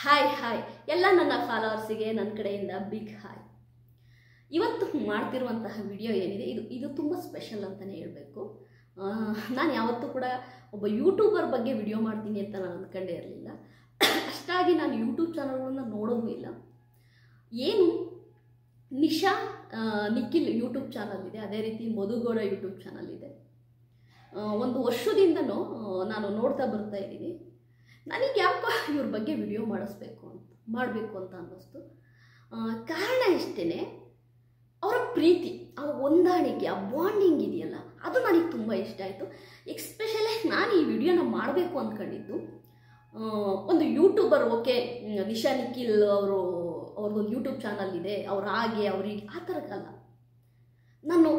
Hi ಎಲ್ಲ ನನ್ನ ಫಾಲೋವರ್ಸಿಗೆ ನನ್ನ ಕಡೆಯಿಂದ ಬಿಗ್ ಹಾಯ್. ಇವತ್ತು ಮಾಡ್ತಿರುವಂತಹ ವಿಡಿಯೋ ಏನಿದೆ ಇದು ತುಂಬ ಸ್ಪೆಷಲ್ ಅಂತಲೇ ಹೇಳಬೇಕು. ನಾನು ಯಾವತ್ತೂ ಕೂಡ ಒಬ್ಬ ಯೂಟ್ಯೂಬರ್ ಬಗ್ಗೆ ವಿಡಿಯೋ ಮಾಡ್ತೀನಿ ಅಂತ ನಾನು ಅಂದ್ಕೊಂಡೇ ಇರಲಿಲ್ಲ. ಅಷ್ಟಾಗಿ ನಾನು ಯೂಟ್ಯೂಬ್ ಚಾನಲ್ಗಳನ್ನ ನೋಡೋದು ಇಲ್ಲ. ಏನು ನಿಶಾ ನಿಖಿಲ್ ಯೂಟ್ಯೂಬ್ ಚಾನಲ್ ಇದೆ, ಅದೇ ರೀತಿ ಮಧುಗೌಡ ಯೂಟ್ಯೂಬ್ ಚಾನಲ್ ಇದೆ. ಒಂದು ವರ್ಷದಿಂದನೂ ನಾನು ನೋಡ್ತಾ ಬರ್ತಾ ಇದ್ದೀನಿ. ನನಗೆ ಯಾಕೋ ಇವ್ರ ಬಗ್ಗೆ ವಿಡಿಯೋ ಮಾಡಬೇಕು ಅಂತ ಅನ್ನಿಸ್ತು. ಕಾರಣ ಇಷ್ಟೇ, ಅವರ ಪ್ರೀತಿ, ಆ ಹೊಂದಾಣಿಕೆ, ಆ ಬಾಂಡಿಂಗ್ ಇದೆಯಲ್ಲ, ಅದು ನನಗೆ ತುಂಬ ಇಷ್ಟ ಆಯಿತು. ಎಕ್ಸ್ಪೆಷಲಿ ನಾನು ಈ ವಿಡಿಯೋನ ಮಾಡಬೇಕು ಅಂದ್ಕೊಂಡಿದ್ದು, ಒಂದು ಯೂಟ್ಯೂಬರ್, ಓಕೆ ನಿಶಾ ನಿಖಿಲ್ ಅವ್ರದ್ದೊಂದು ಯೂಟ್ಯೂಬ್ ಚಾನಲ್ ಇದೆ, ಅವ್ರಿಗೆ ಆ ಥರಕ್ಕಲ್ಲ. ನಾನು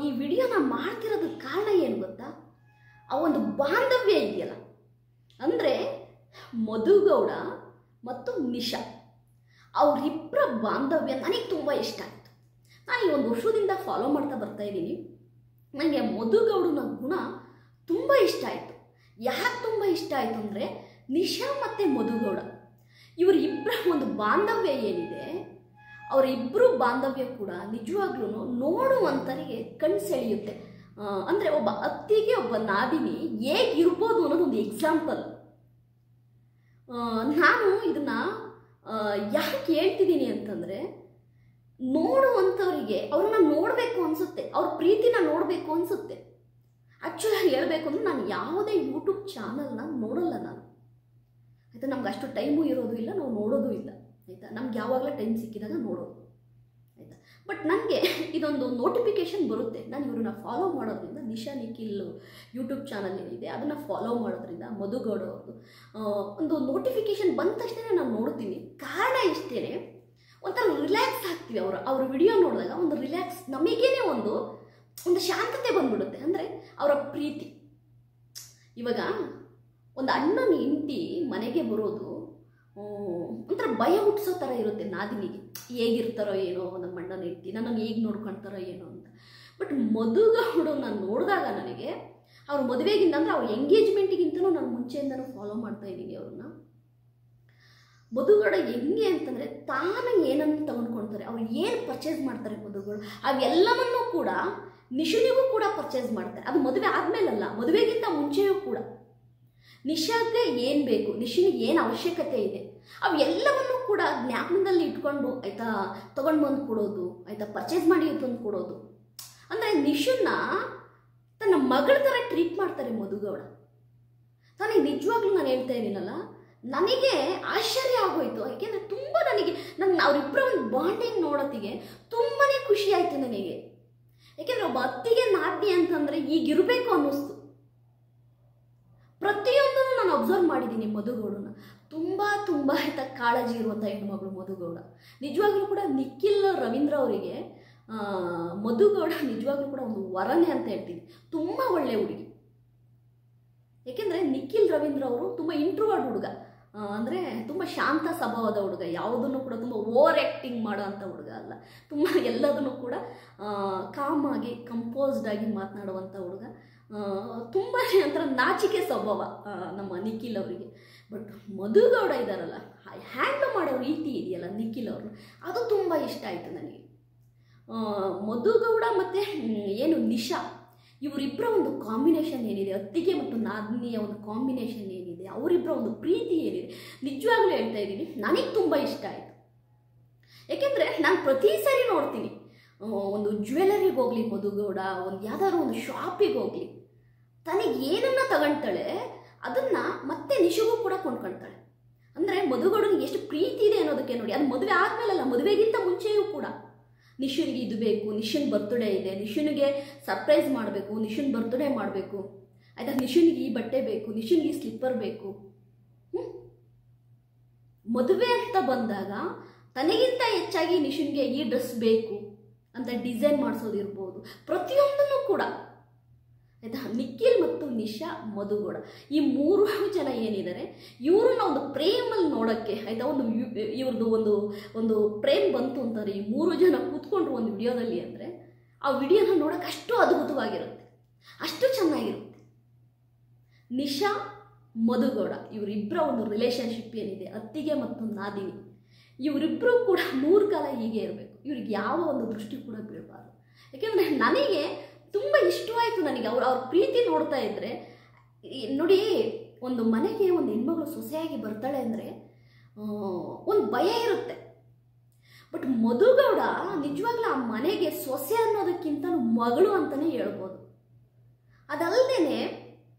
ಈ ವಿಡಿಯೋನ ಮಾಡ್ತಿರೋದಕ್ಕೆ ಕಾರಣ ಏನು ಗೊತ್ತಾ, ಆ ಒಂದು ಬಾಂಧವ್ಯ ಇದೆಯಲ್ಲ, ಅಂದರೆ ಮಧುಗೌಡ ಮತ್ತು ನಿಶಾ ಅವರಿಬ್ಬರ ಬಾಂಧವ್ಯ ನನಗೆ ತುಂಬ ಇಷ್ಟ ಆಯಿತು. ನಾನು ಈ ಒಂದು ವರ್ಷದಿಂದ ಫಾಲೋ ಮಾಡ್ತಾ ಬರ್ತಾ ಇದ್ದೀನಿ. ನನಗೆ ಮಧುಗೌಡನ ಗುಣ ತುಂಬ ಇಷ್ಟ ಆಯಿತು. ಯಾಕೆ ತುಂಬ ಇಷ್ಟ ಆಯಿತು ಅಂದರೆ, ನಿಶಾ ಮತ್ತು ಮಧುಗೌಡ ಇವರಿಬ್ಬರ ಒಂದು ಬಾಂಧವ್ಯ ಏನಿದೆ, ಅವರಿಬ್ಬರು ಬಾಂಧವ್ಯ ಕೂಡ ನಿಜವಾಗ್ಲೂ ನೋಡುವಂಥರಿಗೆ ಕಣ್ಣು ಸೆಳೆಯುತ್ತೆ. ಅಂದರೆ ಒಬ್ಬ ಅತ್ತಿಗೆ ಒಬ್ಬ ನಾದಿನಿ ಹೇಗಿರ್ಬೋದು ಅನ್ನೋದೊಂದು ಎಕ್ಸಾಂಪಲ್. ನಾನು ಇದನ್ನು ಯಾಕೆ ಹೇಳ್ತಿದ್ದೀನಿ ಅಂತಂದರೆ, ನೋಡುವಂಥವರಿಗೆ ಅವ್ರನ್ನ ನೋಡಬೇಕು ಅನಿಸುತ್ತೆ, ಅವ್ರ ಪ್ರೀತಿನ ನೋಡಬೇಕು ಅನಿಸುತ್ತೆ. ಆ್ಯಕ್ಚುಲಾಗಿ ಹೇಳಬೇಕು ಅಂದರೆ, ನಾನು ಯಾವುದೇ ಯೂಟ್ಯೂಬ್ ಚಾನಲ್ನ ನೋಡಲ್ಲ ನಾನು, ಆಯಿತಾ. ನಮ್ಗೆ ಅಷ್ಟು ಟೈಮು ಇರೋದು ಇಲ್ಲ, ನಾವು ನೋಡೋದು ಇಲ್ಲ, ಆಯಿತಾ. ನಮ್ಗೆ ಯಾವಾಗಲೂ ಟೈಮ್ ಸಿಕ್ಕಿದಾಗ ನೋಡೋದು, ಆಯಿತಾ. ಬಟ್ ನನಗೆ ಇದೊಂದು ನೋಟಿಫಿಕೇಷನ್ ಬರುತ್ತೆ. ನಾನು ಇವ್ರನ್ನ ಫಾಲೋ ಮಾಡೋದ್ರಿಂದ, ನಿಶಾ ನಿಖಿಲ್ ಯೂಟ್ಯೂಬ್ ಚಾನಲ್ ಏನಿದೆ ಅದನ್ನು ಫಾಲೋ ಮಾಡೋದ್ರಿಂದ, ಮಧುಗೌಡ ಅವ್ರದ್ದು ಒಂದು ನೋಟಿಫಿಕೇಷನ್ ಬಂದ ತಕ್ಷಣ ನಾನು ನೋಡ್ತೀನಿ. ಕಾರಣ ಇಷ್ಟೇ, ಒಂಥರ ರಿಲ್ಯಾಕ್ಸ್ ಆಗ್ತೀವಿ. ಅವ್ರ ವಿಡಿಯೋ ನೋಡಿದಾಗ ಒಂದು ರಿಲ್ಯಾಕ್ಸ್, ನಮಗೇನೆ ಒಂದು ಶಾಂತತೆ ಬಂದ್ಬಿಡುತ್ತೆ. ಅಂದರೆ ಅವರ ಪ್ರೀತಿ. ಇವಾಗ ಒಂದು ಅಣ್ಣನ ಹೆಂಡತಿ ಮನೆಗೆ ಬರೋದು ಒಂಥರ ಭಯ ಹುಟ್ಟಿಸೋ ಥರ ಇರುತ್ತೆ ನಾದಿನಿಗೆ. ಹೇಗಿರ್ತಾರೋ ಏನೋ ನಮ್ಮ ಅಣ್ಣನ ಹೆಂಡತಿ, ನನ್ನನ್ನು ಹೇಗೆ ನೋಡ್ಕೊಳ್ತಾರೋ ಏನೋ ಅಂತ. ಬಟ್ ಮಧುಗೌಡನ್ನ ನೋಡಿದಾಗ ನನಗೆ ಅವ್ರ ಮದುವೆಗಿಂತ, ಅಂದರೆ ಅವ್ರ ಎಂಗೇಜ್ಮೆಂಟಿಗಿಂತಲೂ ನಾನು ಮುಂಚೆಯಿಂದನೂ ಫಾಲೋ ಮಾಡ್ತಾ ಇದ್ದೀನಿ ಅವ್ರನ್ನ. ಮಧುಗೌಡ ಹೆಂಗೆ ಅಂತಂದರೆ, ತಾನು ಏನನ್ನು ತಗೊಂಡ್ಕೊಳ್ತಾರೆ, ಅವ್ರು ಏನು ಪರ್ಚೇಸ್ ಮಾಡ್ತಾರೆ ಮಧುಗೌಡ, ಅವೆಲ್ಲವನ್ನೂ ಕೂಡ ನಿಶುನಿಗೂ ಕೂಡ ಪರ್ಚೇಸ್ ಮಾಡ್ತಾರೆ. ಅದು ಮದುವೆ ಆದಮೇಲಲ್ಲ, ಮದುವೆಗಿಂತ ಮುಂಚೆಯೂ ಕೂಡ ನಿಶಾಗೆ ಏನು ಬೇಕು, ನಿಶಿನಿಗೆ ಏನು ಅವಶ್ಯಕತೆ ಇದೆ, ಅವೆಲ್ಲವನ್ನೂ ಕೂಡ ಜ್ಞಾಪನದಲ್ಲಿ ಇಟ್ಕೊಂಡು, ಆಯಿತಾ, ತೊಗೊಂಡು ಬಂದು ಕೊಡೋದು, ಆಯಿತಾ, ಪರ್ಚೇಸ್ ಮಾಡಿ ತಂದು ಕೊಡೋದು. ಅಂದರೆ ನಿಶನ್ನ ತನ್ನ ಮಗಳ ಥರ ಟ್ರೀಟ್ ಮಾಡ್ತಾರೆ ಮಧುಗೌಡ. ನನಗೆ ನಿಜವಾಗ್ಲೂ ನಾನು ಹೇಳ್ತಾ ಇದ್ದೀನಲ್ಲ, ನನಗೆ ಆಶ್ಚರ್ಯ ಆಗೋಯ್ತು. ಯಾಕೆಂದರೆ ತುಂಬ ನನ್ನ ಅವರಿಬ್ಬರ ಒಂದು ಬಾಂಡಿಂಗ್ ನೋಡೋತ್ತಿಗೆ ತುಂಬಾ ಖುಷಿ ಆಯಿತು ನನಗೆ. ಯಾಕೆಂದರೆ ಒಬ್ಬ ಅತ್ತಿಗೆ ನಾದ್ನಿ ಅಂತಂದರೆ ಈಗಿರಬೇಕು ಅನ್ನಿಸ್ತು. ಪ್ರತಿಯೊಂದನ್ನು ನಾನು ಅಬ್ಸರ್ವ್ ಮಾಡಿದ್ದೀನಿ ಮಧುಗೌಡನ. ತುಂಬ ಆಯ್ತಾ ಕಾಳಜಿ ಇರುವಂಥ ಹೆಣ್ಮಗಳು ಮಧುಗೌಡ. ನಿಜವಾಗ್ಲೂ ಕೂಡ ನಿಖಿಲ್ ರವೀಂದ್ರ ಅವರಿಗೆ ಮಧುಗೌಡ ನಿಜವಾಗ್ಲೂ ಕೂಡ ಒಂದು ವರನೇ ಅಂತ ಹೇಳ್ತೀನಿ. ತುಂಬ ಒಳ್ಳೆಯ ಹುಡುಗಿ. ಏಕೆಂದರೆ ನಿಖಿಲ್ ರವೀಂದ್ರ ಅವರು ತುಂಬ ಇಂಟ್ರೋವರ್ಟ್ ಹುಡುಗ, ಅಂದರೆ ತುಂಬ ಶಾಂತ ಸ್ವಭಾವದ ಹುಡುಗ. ಯಾವುದನ್ನು ಕೂಡ ತುಂಬ ಓವರ್ ಆ್ಯಕ್ಟಿಂಗ್ ಮಾಡೋ ಅಂಥ ಹುಡುಗ ಅಲ್ಲ. ತುಂಬ ಎಲ್ಲದನ್ನು ಕೂಡ ಕಾಮಾಗಿ, ಕಂಪೋಸ್ಡಾಗಿ ಮಾತನಾಡುವಂಥ ಹುಡುಗ. ತುಂಬ ಒಂಥರ ನಾಚಿಕೆ ಸ್ವಭಾವ ನಮ್ಮ ನಿಖಿಲ್ ಅವರಿಗೆ. ಬಟ್ ಮಧುಗೌಡ ಇದ್ದಾರಲ್ಲ, ಹ್ಯಾಂಡಲ್ ಮಾಡೋ ರೀತಿ ಇದೆಯಲ್ಲ ನಿಖಿಲ್ ಅವ್ರನ್ನ, ಅದು ತುಂಬ ಇಷ್ಟ ಆಯಿತು ನನಗೆ. ಮಧುಗೌಡ ಮತ್ತು ಏನು ನಿಶಾ, ಇವರಿಬ್ಬರ ಒಂದು ಕಾಂಬಿನೇಷನ್ ಏನಿದೆ, ಅತ್ತಿಗೆ ಮತ್ತು ನಾದಿನಿಯ ಒಂದು ಕಾಂಬಿನೇಷನ್ ಏನಿದೆ, ಅವರಿಬ್ಬರ ಒಂದು ಪ್ರೀತಿ ಏನಿದೆ, ನಿಜವಾಗ್ಲೂ ಹೇಳ್ತಾ ಇದ್ದೀನಿ, ನನಗೆ ತುಂಬ ಇಷ್ಟ ಆಯಿತು. ಯಾಕೆಂದರೆ ನಾನು ಪ್ರತಿ ಸಾರಿ ನೋಡ್ತೀನಿ, ಒಂದು ಜ್ಯುವೆಲರಿಗೆ ಹೋಗಲಿ ಮಧುಗೌಡ, ಒಂದು ಯಾವುದಾದ್ರು ಒಂದು ಶಾಪಿಗೆ ಹೋಗಲಿ, ತನಗೆ ಏನನ್ನ ತಗೊಳ್ತಾಳೆ ಅದನ್ನು ಮತ್ತೆ ನಿಶಿಗೂ ಕೂಡ ಕೊಂಡ್ಕೊಳ್ತಾಳೆ. ಅಂದರೆ ಮಧುಗೌಡನಿಗೆ ಎಷ್ಟು ಪ್ರೀತಿ ಇದೆ ಅನ್ನೋದಕ್ಕೆ ನೋಡಿ. ಅದು ಮದುವೆ ಆದಮೇಲಲ್ಲ, ಮದುವೆಗಿಂತ ಮುಂಚೆಯೂ ಕೂಡ ನಿಶುನಿಗೆ ಇದು ಬೇಕು, ನಿಶನ್ ಬರ್ತ್ಡೇ ಇದೆ, ನಿಶುನಿಗೆ ಸರ್ಪ್ರೈಸ್ ಮಾಡಬೇಕು, ನಿಶನ್ ಬರ್ತ್ಡೇ ಮಾಡಬೇಕು, ಆಯಿತಾ, ನಿಶುನಿಗೆ ಈ ಬಟ್ಟೆ ಬೇಕು, ನಿಶುನಿಗೆ ಈ ಸ್ಲಿಪ್ಪರ್ ಬೇಕು. ಮದುವೆ ಅಂತ ಬಂದಾಗ ತನಗಿಂತ ಹೆಚ್ಚಾಗಿ ನಿಶುನಿಗೆ ಈ ಡ್ರೆಸ್ ಬೇಕು ಅಂತ ಡಿಸೈನ್ ಮಾಡಿಸೋದಿರ್ಬೋದು, ಪ್ರತಿಯೊಂದನ್ನು ಕೂಡ, ಆಯಿತಾ. ನಿಖಿಲ್ ಮತ್ತು ನಿಶಾ, ಮಧುಗೌಡ, ಈ ಮೂರು ಜನ ಏನಿದ್ದಾರೆ, ಇವ್ರನ್ನ ಒಂದು ಪ್ರೇಮಲ್ಲಿ ನೋಡೋಕ್ಕೆ, ಆಯಿತಾ, ಇವ್ರದ್ದು ಒಂದು ಪ್ರೇಮ್ ಬಂತು ಅಂತಾರೆ ಈ ಮೂರು ಜನ ಕೂತ್ಕೊಂಡ್ರು ಒಂದು ವಿಡಿಯೋದಲ್ಲಿ ಅಂದರೆ, ಆ ವಿಡಿಯೋನ ನೋಡೋಕೆ ಅಷ್ಟು ಅದ್ಭುತವಾಗಿರುತ್ತೆ, ಅಷ್ಟು ಚೆನ್ನಾಗಿರುತ್ತೆ. ನಿಶಾ ಮಧುಗೌಡ ಇವರಿಬ್ಬರ ಒಂದು ರಿಲೇಷನ್ಶಿಪ್ ಏನಿದೆ, ಅತ್ತಿಗೆ ಮತ್ತು ನಾದಿನಿ, ಇವರಿಬ್ಬರು ಕೂಡ 100 ಕಾಲ ಹೀಗೆ ಇರಬೇಕು. ಇವ್ರಿಗೆ ಯಾವ ಒಂದು ದೃಷ್ಟಿ ಕೂಡ ಬೀಳಬಾರ್ದು. ಯಾಕೆಂದರೆ ನನಗೆ ತುಂಬ ಇಷ್ಟವಾಯಿತು. ನನಗೆ ಅವ್ರ ಪ್ರೀತಿ ನೋಡ್ತಾ ಇದ್ದರೆ ನೋಡಿ, ಒಂದು ಮನೆಗೆ ಒಂದು ಹೆಣ್ಮಗಳು ಸೊಸೆಯಾಗಿ ಬರ್ತಾಳೆ ಅಂದರೆ ಒಂದು ಭಯ ಇರುತ್ತೆ. ಬಟ್ ಮಧುಗೌಡ ನಿಜವಾಗ್ಲೂ ಆ ಮನೆಗೆ ಸೊಸೆ ಅನ್ನೋದಕ್ಕಿಂತ ಮಗಳು ಅಂತಲೇ ಹೇಳ್ಬೋದು. ಅದಲ್ಲದೆ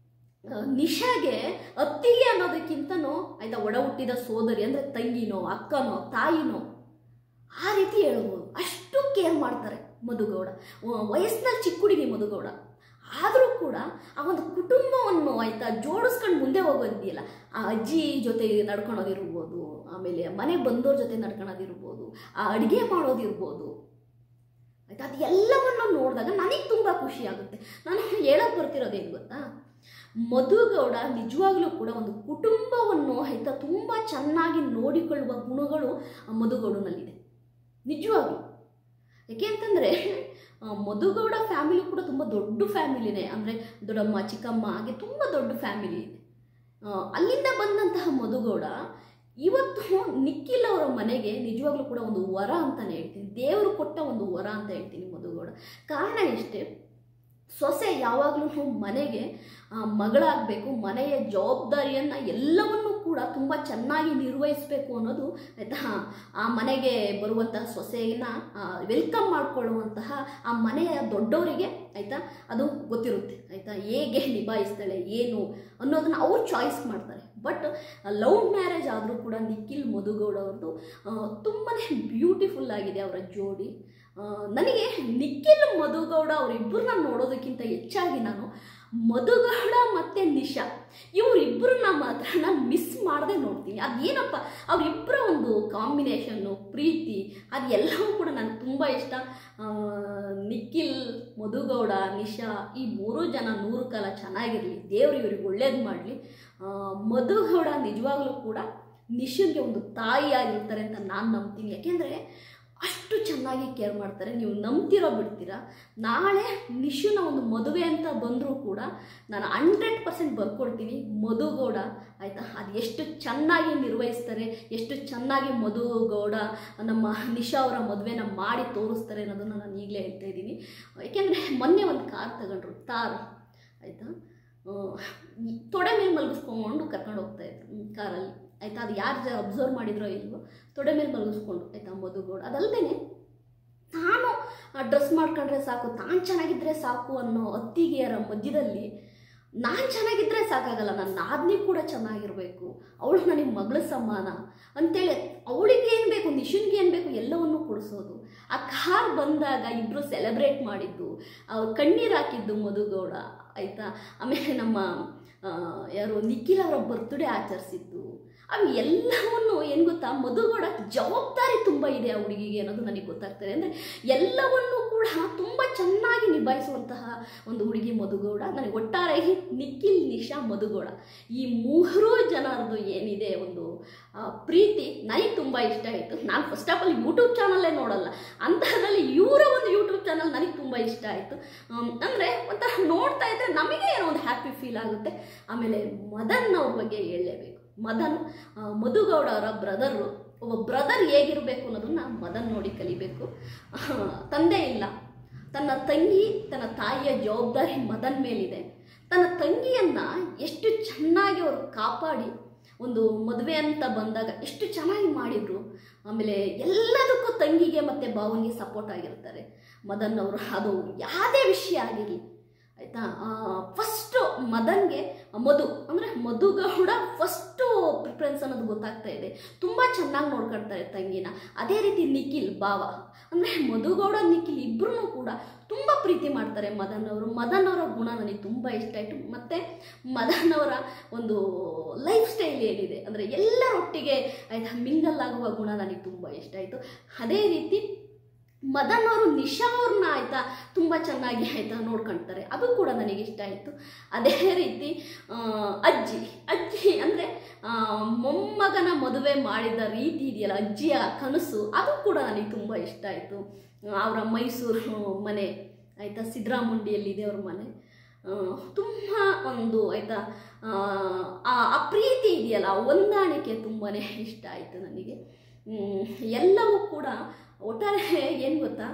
ನಿಶಾಗೆ ಅತ್ತಿಗೆ ಅನ್ನೋದಕ್ಕಿಂತನೂ ಆಯಿತಾ ಒಡ ಹುಟ್ಟಿದ ಸೋದರಿ ಅಂದರೆ ತಂಗಿನೋ ಅಕ್ಕನೋ ತಾಯಿನೋ ಆ ರೀತಿ ಹೇಳ್ಬೋದು. ಅಷ್ಟು ಕೇರ್ ಮಾಡ್ತಾರೆ ಮಧುಗೌಡ. ವಯಸ್ಸಿನಲ್ಲಿ ಚಿಕ್ಕ ಹುಡುಗಿ ಮಧುಗೌಡ, ಆದರೂ ಕೂಡ ಆ ಒಂದು ಕುಟುಂಬವನ್ನು ಆಯಿತಾ ಜೋಡಿಸ್ಕೊಂಡು ಮುಂದೆ ಹೋಗೋದಿದೆಯಲ್ಲ, ಆ ಅಜ್ಜಿ ಜೊತೆ ನಡ್ಕೊಳೋದಿರ್ಬೋದು, ಆಮೇಲೆ ಮನೆಗೆ ಬಂದವ್ರ ಜೊತೆ ನಡ್ಕೊಳೋದಿರ್ಬೋದು, ಆ ಅಡುಗೆ ಮಾಡೋದಿರ್ಬೋದು ಆಯಿತಾ, ಅದು ಎಲ್ಲವನ್ನು ನೋಡಿದಾಗ ನನಗೆ ತುಂಬ ಖುಷಿ ಆಗುತ್ತೆ. ನಾನು ಹೇಳೋಕೆ ಬರ್ತಿರೋದು ಏನು ಗೊತ್ತಾ, ಮಧುಗೌಡ ನಿಜವಾಗ್ಲೂ ಕೂಡ ಒಂದು ಕುಟುಂಬವನ್ನು ಆಯಿತಾ ತುಂಬ ಚೆನ್ನಾಗಿ ನೋಡಿಕೊಳ್ಳುವ ಗುಣಗಳು ಮಧುಗೌಡನಲ್ಲಿದೆ ನಿಜವಾಗ್ಲೂ. ಯಾಕೆ ಅಂತಂದರೆ ಮಧುಗೌಡ ಫ್ಯಾಮಿಲಿ ಕೂಡ ತುಂಬ ದೊಡ್ಡ ಫ್ಯಾಮಿಲಿನೇ, ಅಂದರೆ ದೊಡ್ಡಮ್ಮ ಚಿಕ್ಕಮ್ಮ ಹಾಗೆ ತುಂಬ ದೊಡ್ಡ ಫ್ಯಾಮಿಲಿ ಇದೆ. ಅಲ್ಲಿಂದ ಬಂದಂತಹ ಮಧುಗೌಡ ಇವತ್ತು ನಿಖಿಲ್ ಅವರ ಮನೆಗೆ ನಿಜವಾಗ್ಲೂ ಕೂಡ ಒಂದು ವರ ಅಂತಲೇ ಹೇಳ್ತೀನಿ, ದೇವರು ಕೊಟ್ಟ ಒಂದು ವರ ಅಂತ ಹೇಳ್ತೀನಿ ಮಧುಗೌಡ. ಕಾರಣ ಇಷ್ಟೇ, ಸೊಸೆ ಯಾವಾಗಲೂ ಮನೆಗೆ ಮಗಳಾಗಬೇಕು, ಮನೆಯ ಜವಾಬ್ದಾರಿಯನ್ನು ಎಲ್ಲವನ್ನೂ ಕೂಡ ತುಂಬ ಚೆನ್ನಾಗಿ ನಿರ್ವಹಿಸಬೇಕು ಅನ್ನೋದು ಆಯಿತಾ, ಆ ಮನೆಗೆ ಬರುವಂತಹ ಸೊಸೆಯನ್ನು ವೆಲ್ಕಮ್ ಮಾಡಿಕೊಳ್ಳುವಂತಹ ಆ ಮನೆಯ ದೊಡ್ಡವರಿಗೆ ಆಯಿತಾ ಅದು ಗೊತ್ತಿರುತ್ತೆ ಆಯಿತಾ, ಹೇಗೆ ನಿಭಾಯಿಸ್ತಾಳೆ ಏನು ಅನ್ನೋದನ್ನು ಅವ್ರು ಚಾಯ್ಸ್ ಮಾಡ್ತಾರೆ. ಬಟ್ ಲವ್ ಮ್ಯಾರೇಜ್ ಆದರೂ ಕೂಡ ನಿಖಿಲ್ ಮಧುಗೌಡ ಅವ್ರದ್ದು ತುಂಬಾ ಬ್ಯೂಟಿಫುಲ್ ಆಗಿದೆ ಅವರ ಜೋಡಿ. ನನಗೆ ನಿಖಿಲ್ ಮಧುಗೌಡ ಅವರಿಬ್ಬರನ್ನ ನೋಡೋದಕ್ಕಿಂತ ಹೆಚ್ಚಾಗಿ ನಾನು ಮಧುಗೌಡ ಮತ್ತು ನಿಶಾ ಇವರಿಬ್ಬರನ್ನ ಮಾತ್ರ ನಾನು ಮಿಸ್ ಮಾಡದೆ ನೋಡ್ತೀನಿ. ಅದೇನಪ್ಪ ಅವರಿಬ್ಬರ ಒಂದು ಕಾಂಬಿನೇಷನ್ನು, ಪ್ರೀತಿ, ಅದು ಎಲ್ಲವೂ ಕೂಡ ನನಗೆ ತುಂಬ ಇಷ್ಟ. ನಿಖಿಲ್, ಮಧುಗೌಡ, ನಿಶಾ ಈ 3 ಜನ 100 ಕಾಲ ಚೆನ್ನಾಗಿರಲಿ, ದೇವರು ಇವ್ರಿಗೆ ಒಳ್ಳೇದು ಮಾಡಲಿ. ಮಧುಗೌಡ ನಿಜವಾಗ್ಲೂ ಕೂಡ ನಿಶನ್ಗೆ ಒಂದು ತಾಯಿಯಾಗಿರ್ತಾರೆ ಅಂತ ನಾನು ನಂಬ್ತೀನಿ. ಯಾಕೆಂದರೆ ಅಷ್ಟು ಚೆನ್ನಾಗಿ ಕೇರ್ ಮಾಡ್ತಾರೆ. ನೀವು ನಂಬ್ತಿರೋ ಬಿಡ್ತೀರಾ, ನಾಳೆ ನಿಶುನ ಒಂದು ಮದುವೆ ಅಂತ ಬಂದರೂ ಕೂಡ ನಾನು 100% ಬರ್ಕೊಡ್ತೀನಿ ಮಧುಗೌಡ ಆಯಿತಾ, ಅದು ಎಷ್ಟು ಚೆನ್ನಾಗಿ ನಿರ್ವಹಿಸ್ತಾರೆ, ಎಷ್ಟು ಚೆನ್ನಾಗಿ ಮಧುಗೌಡ ನಮ್ಮ ನಿಶಾ ಅವರ ಮದುವೆನ ಮಾಡಿ ತೋರಿಸ್ತಾರೆ ಅನ್ನೋದನ್ನು ನಾನು ಈಗಲೇ ಹೇಳ್ತಾ ಇದ್ದೀನಿ. ಏಕೆಂದರೆ ಮೊನ್ನೆ ಒಂದು ಕಾರ್ ತಗೊಂಡ್ರು, ತಾರ್ ಆಯಿತಾ, ತೊಡೆ ಮೇಲೆ ಮಲಗಿಸ್ಕೊಂಡು ಕರ್ಕೊಂಡು ಹೋಗ್ತಾಯಿದ್ರು ಕಾರಲ್ಲಿ ಆಯಿತಾ. ಅದು ಯಾರು ಅಬ್ಸರ್ವ್ ಮಾಡಿದ್ರೋ ಇಲ್ವೋ, ತೊಡೆ ಮೇಲೆ ಮಲಗಿಸ್ಕೊಂಡು ಆಯಿತಾ ಮಧುಗೌಡ. ಅದಲ್ಲದೆ ತಾನು ಡ್ರೆಸ್ ಮಾಡ್ಕೊಂಡ್ರೆ ಸಾಕು, ತಾನು ಚೆನ್ನಾಗಿದ್ದರೆ ಸಾಕು ಅನ್ನೋ ಅತ್ತಿಗೆಯರ ಮಧ್ಯದಲ್ಲಿ ನಾನು ಚೆನ್ನಾಗಿದ್ದರೆ ಸಾಕಾಗಲ್ಲ, ನನ್ನ ನಾದಿನಿ ಕೂಡ ಚೆನ್ನಾಗಿರಬೇಕು, ಅವಳು ನನಗೆ ಮಗಳ ಸಮಾನ ಅಂತೇಳಿ ಅವಳಿಗೆ ಏನು ಬೇಕು, ನಿಶುನ್ಗೆ ಏನು ಬೇಕು ಎಲ್ಲವನ್ನೂ ಕೊಡಿಸೋದು. ಆ ಕಾರ್ ಬಂದಾಗ ಇಬ್ಬರು ಸೆಲೆಬ್ರೇಟ್ ಮಾಡಿದ್ದು, ಕಣ್ಣೀರು ಹಾಕಿದ್ದು ಮಧುಗೌಡ ಆಯಿತಾ. ಆಮೇಲೆ ನಮ್ಮ ಯಾರು ನಿಖಿಲ್ ಅವರ ಬರ್ತ್ಡೇ ಆಚರಿಸಿದ್ದು, ಅವು ಎಲ್ಲವನ್ನು ಏನು ಗೊತ್ತಾ, ಮಧುಗೌಡ ಜವಾಬ್ದಾರಿ ತುಂಬ ಇದೆ ಆ ಹುಡುಗಿಗೆ ಅನ್ನೋದು ನನಗೆ ಗೊತ್ತಾಗ್ತದೆ. ಅಂದರೆ ಎಲ್ಲವನ್ನೂ ಕೂಡ ತುಂಬ ಚೆನ್ನಾಗಿ ನಿಭಾಯಿಸುವಂತಹ ಒಂದು ಹುಡುಗಿ ಮಧುಗೌಡ. ನನಗೆ ಒಟ್ಟಾರೆಯಾಗಿ ನಿಖಿಲ್, ನಿಶಾ, ಮಧುಗೌಡ ಈ 3 ಜನರದು ಏನಿದೆ ಒಂದು ಪ್ರೀತಿ ನನಗೆ ತುಂಬ ಇಷ್ಟ ಆಯಿತು. ನಾನು ಫಸ್ಟ್ ಆಫ್ ಆಲ್ ಯೂಟ್ಯೂಬ್ ಚಾನಲ್ಲೇ ನೋಡಲ್ಲ, ಅಂಥದ್ರಲ್ಲಿ ಇವರ ಒಂದು ಯೂಟ್ಯೂಬ್ ಚಾನಲ್ ನನಗೆ ತುಂಬ ಇಷ್ಟ ಆಯಿತು. ಅಂದರೆ ಒಂಥರ ನೋಡ್ತಾ ಇದ್ದರೆ ನಮಗೆ ಏನೋ ಒಂದು ಹ್ಯಾಪಿ ಫೀಲ್ ಆಗುತ್ತೆ. ಆಮೇಲೆ ಮದನ್ ಅವ್ರ ಬಗ್ಗೆ ಹೇಳಲೇಬೇಕು. ಮದನ್ ಮಧುಗೌಡ ಅವರ ಬ್ರದರು, ಒಬ್ಬ ಬ್ರದರ್ ಹೇಗಿರಬೇಕು ಅನ್ನೋದನ್ನು ಮದನ್ ನೋಡಿ ಕಲಿಬೇಕು. ತಂದೆ ಇಲ್ಲ, ತನ್ನ ತಂಗಿ, ತನ್ನ ತಾಯಿಯ ಜವಾಬ್ದಾರಿ ಮದನ್ ಮೇಲಿದೆ. ತನ್ನ ತಂಗಿಯನ್ನು ಎಷ್ಟು ಚೆನ್ನಾಗಿ ಅವರು ಕಾಪಾಡಿ ಒಂದು ಮದುವೆ ಅಂತ ಬಂದಾಗ ಎಷ್ಟು ಚೆನ್ನಾಗಿ ಮಾಡಿದರು. ಆಮೇಲೆ ಎಲ್ಲದಕ್ಕೂ ತಂಗಿಗೆ ಮತ್ತು ಭಾವನಿಗೆ ಸಪೋರ್ಟ್ ಆಗಿರ್ತಾರೆ ಮದನ್ ಅವರು. ಅದು ಯಾವುದೇ ವಿಷಯ ಆಗಿರಲಿ ಆಯಿತಾ. ಫಸ್ಟು ಮದನ್ಗೆ ಮಧು ಅಂದರೆ ಮಧುಗೌಡ ಫಸ್ಟು ಪ್ರಿಫರೆನ್ಸ್ ಅನ್ನೋದು ಗೊತ್ತಾಗ್ತಾ ಇದೆ. ತುಂಬ ಚೆನ್ನಾಗಿ ನೋಡ್ಕೊಳ್ತಾರೆ ತಂಗಿನ. ಅದೇ ರೀತಿ ನಿಖಿಲ್ ಭಾವ ಅಂದರೆ ಮಧುಗೌಡ ನಿಖಿಲ್ ಇಬ್ಬರೂ ಕೂಡ ತುಂಬ ಪ್ರೀತಿ ಮಾಡ್ತಾರೆ ಮದನ್ ಅವರು. ಮದನ್ ಅವರ ಗುಣ ನನಗೆ ತುಂಬ ಇಷ್ಟ ಆಯಿತು. ಮತ್ತು ಮದನ್ ಅವರ ಒಂದು ಲೈಫ್ ಸ್ಟೈಲ್ ಏನಿದೆ ಅಂದರೆ ಎಲ್ಲರೊಟ್ಟಿಗೆ ಆಯಿತಾ ಮಿಂಗಲ್ ಆಗುವ ಗುಣ ನನಗೆ ತುಂಬ ಇಷ್ಟ ಆಯಿತು. ಅದೇ ರೀತಿ ಮದನ್ ಅವರು ನಿಶಾ ಅವ್ರನ್ನ ಆಯಿತಾ ತುಂಬ ಚೆನ್ನಾಗಿ ಆಯಿತಾ ನೋಡ್ಕೊಳ್ತಾರೆ, ಅದು ಕೂಡ ನನಗೆ ಇಷ್ಟ ಆಯಿತು. ಅದೇ ರೀತಿ ಅಜ್ಜಿ ಅಂದರೆ ಮೊಮ್ಮಗನ ಮದುವೆ ಮಾಡಿದ ರೀತಿ ಇದೆಯಲ್ಲ, ಅಜ್ಜಿಯ ಕನಸು, ಅದು ಕೂಡ ನನಗೆ ತುಂಬ ಇಷ್ಟ ಆಯಿತು. ಅವರ ಮೈಸೂರು ಮನೆ ಆಯಿತಾ, ಸಿದ್ದರಾಮುಂಡಿಯಲ್ಲಿದೆ ಅವ್ರ ಮನೆ. ತುಂಬ ಒಂದು ಆಯಿತಾ ಆ ಪ್ರೀತಿ ಇದೆಯಲ್ಲ, ಹೊಂದಾಣಿಕೆ ತುಂಬಾ ಇಷ್ಟ ಆಯಿತು ನನಗೆ. ಎಲ್ಲವೂ ಕೂಡ ಒಟ್ಟಾರೆ ಏನು ಗೊತ್ತಾ,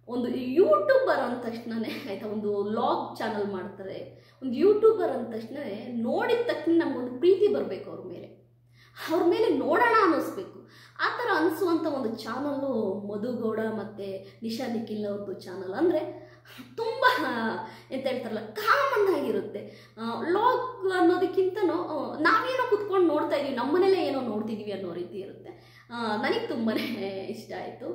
ಒಂದು ಯೂಟ್ಯೂಬರ್ ಅಂದ ತಕ್ಷಣವೇ ಆಯಿತಾ, ಒಂದು ವ್ಲಾಗ್ ಚಾನಲ್ ಮಾಡ್ತಾರೆ, ಒಂದು ಯೂಟ್ಯೂಬರ್ ಅಂದ ತಕ್ಷಣ ನೋಡಿದ ತಕ್ಷಣ ನಮಗೊಂದು ಪ್ರೀತಿ ಬರಬೇಕು ಅವ್ರ ಮೇಲೆ ನೋಡೋಣ ಅನ್ನಿಸ್ಬೇಕು. ಆ ಥರ ಅನಿಸುವಂಥ ಒಂದು ಚಾನಲ್ಲು ಮಧುಗೌಡ ಮತ್ತು ನಿಶಾ ನಿಖಿಲ್ ಅವ್ರದ್ದು ಚಾನಲ್. ಅಂದರೆ ತುಂಬ ಎಂತ ಹೇಳ್ತಾರಲ್ಲ, ಕಾಮನ್ ಆಗಿರುತ್ತೆ. ವ್ಲಾಗ್ ಅನ್ನೋದಕ್ಕಿಂತನೂ ನಾವೇನೋ ಕುತ್ಕೊಂಡು ನೋಡ್ತಾ ಇದ್ದೀವಿ, ನಮ್ಮನೇಲೇ ಏನೋ ನೋಡ್ತಿದ್ದೀವಿ ಅನ್ನೋ ರೀತಿ ಇರುತ್ತೆ. ನನಗೆ ತುಂಬಾ ಇಷ್ಟ ಆಯಿತು.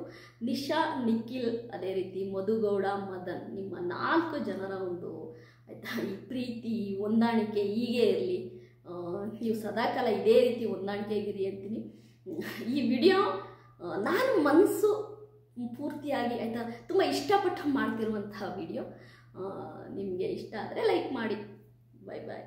ನಿಶಾ ನಿಖಿಲ್, ಅದೇ ರೀತಿ ಮಧುಗೌಡ, ಮದನ್, ನಿಮ್ಮ 4 ಜನರ ಒಂದು ಆಯಿತಾ ಈ ಪ್ರೀತಿ ಹೊಂದಾಣಿಕೆ ಹೀಗೆ ಇರಲಿ. ನೀವು ಸದಾಕಾಲ ಇದೇ ರೀತಿ ಹೊಂದಾಣಿಕೆಯಾಗಿರಿ ಅಂತೀನಿ. ಈ ವಿಡಿಯೋ ನಾನು ಮನಸ್ಸು ಪೂರ್ತಿಯಾಗಿ ಆಯಿತಾ ತುಂಬ ಇಷ್ಟಪಟ್ಟು ಮಾಡ್ತಿರುವಂತಹ ವಿಡಿಯೋ. ನಿಮಗೆ ಇಷ್ಟ ಆದರೆ ಲೈಕ್ ಮಾಡಿ. ಬಾಯ್ ಬಾಯ್.